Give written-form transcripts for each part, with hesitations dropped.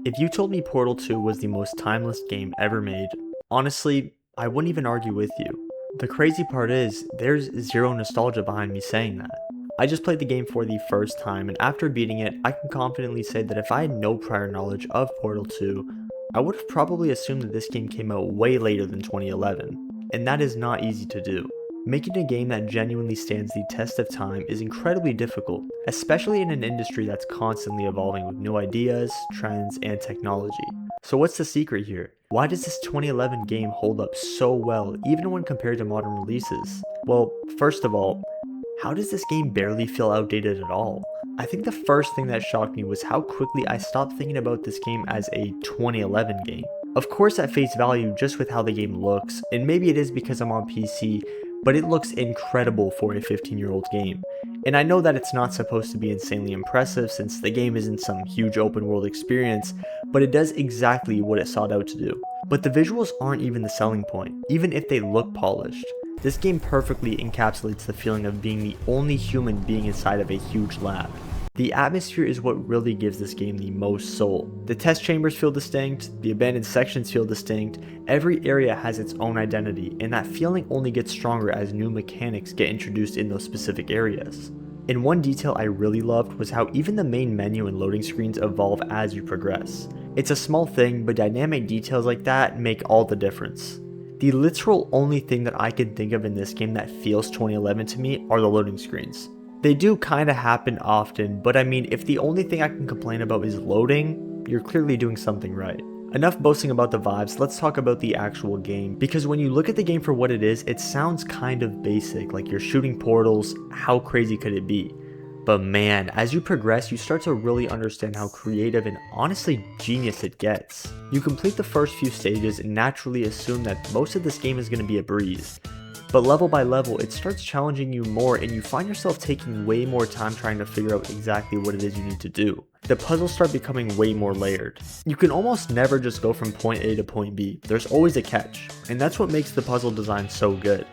If you told me Portal 2 was the most timeless game ever made, honestly, I wouldn't even argue with you. The crazy part is, there's zero nostalgia behind me saying that. I just played the game for the first time, and after beating it, I can confidently say that if I had no prior knowledge of Portal 2, I would have probably assumed that this game came out way later than 2011, and that is not easy to do. Making a game that genuinely stands the test of time is incredibly difficult, especially in an industry that's constantly evolving with new ideas, trends, and technology. So what's the secret here? Why does this 2011 game hold up so well even when compared to modern releases? Well, first of all, how does this game barely feel outdated at all? I think the first thing that shocked me was how quickly I stopped thinking about this game as a 2011 game. Of course at face value, just with how the game looks, and maybe it is because I'm on PC, but it looks incredible for a 15-year-old game. And I know that it's not supposed to be insanely impressive since the game isn't some huge open world experience, but it does exactly what it sought out to do. But the visuals aren't even the selling point, even if they look polished. This game perfectly encapsulates the feeling of being the only human being inside of a huge lab. The atmosphere is what really gives this game the most soul. The test chambers feel distinct, the abandoned sections feel distinct, every area has its own identity, and that feeling only gets stronger as new mechanics get introduced in those specific areas. And one detail I really loved was how even the main menu and loading screens evolve as you progress. It's a small thing, but dynamic details like that make all the difference. The literal only thing that I can think of in this game that feels 2011 to me are the loading screens. They do kinda happen often, but I mean, if the only thing I can complain about is loading, you're clearly doing something right. Enough boasting about the vibes, let's talk about the actual game, because when you look at the game for what it is, it sounds kind of basic, like you're shooting portals, how crazy could it be? But man, as you progress, you start to really understand how creative and honestly genius it gets. You complete the first few stages and naturally assume that most of this game is going to be a breeze. But level by level, it starts challenging you more and you find yourself taking way more time trying to figure out exactly what it is you need to do. The puzzles start becoming way more layered. You can almost never just go from point A to point B, there's always a catch, and that's what makes the puzzle design so good.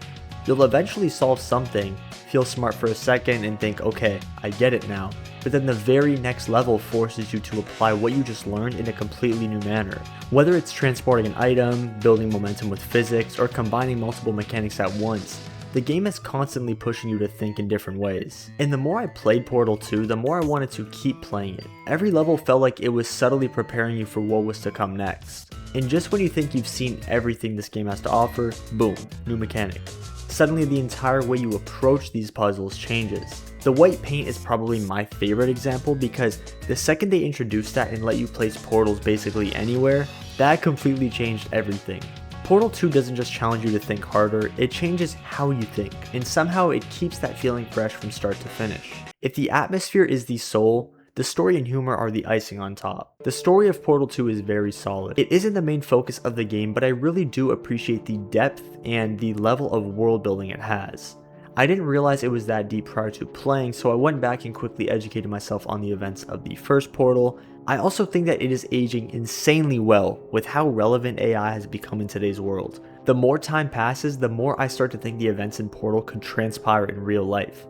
You'll eventually solve something, feel smart for a second and think, okay, I get it now, but then the very next level forces you to apply what you just learned in a completely new manner. Whether it's transporting an item, building momentum with physics, or combining multiple mechanics at once, the game is constantly pushing you to think in different ways. And the more I played Portal 2, the more I wanted to keep playing it. Every level felt like it was subtly preparing you for what was to come next. And just when you think you've seen everything this game has to offer, boom, new mechanic. Suddenly the entire way you approach these puzzles changes. The white paint is probably my favorite example because the second they introduced that and let you place portals basically anywhere, that completely changed everything. Portal 2 doesn't just challenge you to think harder, it changes how you think, and somehow it keeps that feeling fresh from start to finish. If the atmosphere is the soul, the story and humor are the icing on top. The story of Portal 2 is very solid. It isn't the main focus of the game, but I really do appreciate the depth and the level of world building it has. I didn't realize it was that deep prior to playing, so I went back and quickly educated myself on the events of the first Portal. I also think that it is aging insanely well with how relevant AI has become in today's world. The more time passes, the more I start to think the events in Portal could transpire in real life.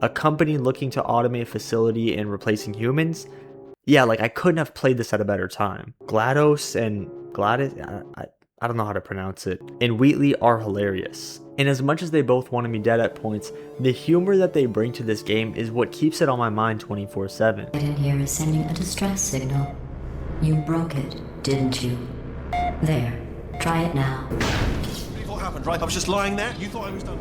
A company looking to automate a facility and replacing humans? Yeah, like I couldn't have played this at a better time. GLaDOS and Gladys, I don't know how to pronounce it, and Wheatley are hilarious. And as much as they both wanted me dead at points, the humor that they bring to this game is what keeps it on my mind 24/7. In here is sending a distress signal. You broke it, didn't you? There, try it now. What happened, right? I was just lying there. You thought I was done.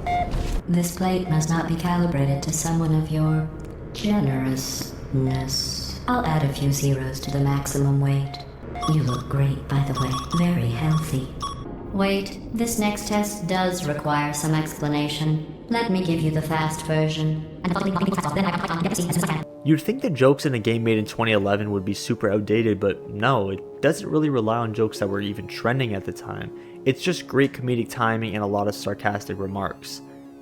This plate must not be calibrated to someone of your generousness. I'll add a few zeros to the maximum weight. You look great, by the way. Very healthy. Wait, this next test does require some explanation. Let me give you the fast version. You'd think the jokes in a game made in 2011 would be super outdated, but no, it doesn't really rely on jokes that were even trending at the time. It's just great comedic timing and a lot of sarcastic remarks.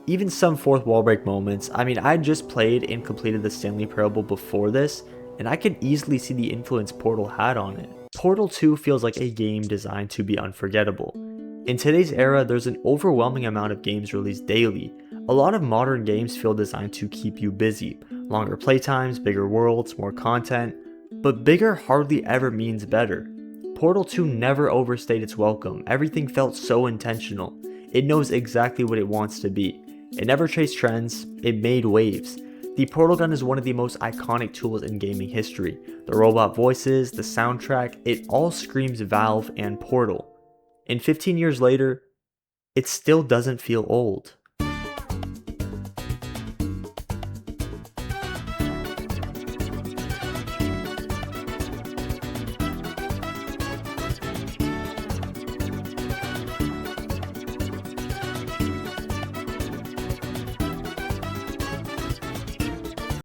Even some fourth wall break moments. I mean, I just played and completed the Stanley Parable before this, and I could easily see the influence Portal had on it. Portal 2 feels like a game designed to be unforgettable. In today's era, there's an overwhelming amount of games released daily. A lot of modern games feel designed to keep you busy. Longer playtimes, bigger worlds, more content. But bigger hardly ever means better. Portal 2 never overstayed its welcome. Everything felt so intentional. It knows exactly what it wants to be. It never chased trends, it made waves. The portal gun is one of the most iconic tools in gaming history. The robot voices, the soundtrack, it all screams Valve and Portal. And 15 years later, it still doesn't feel old.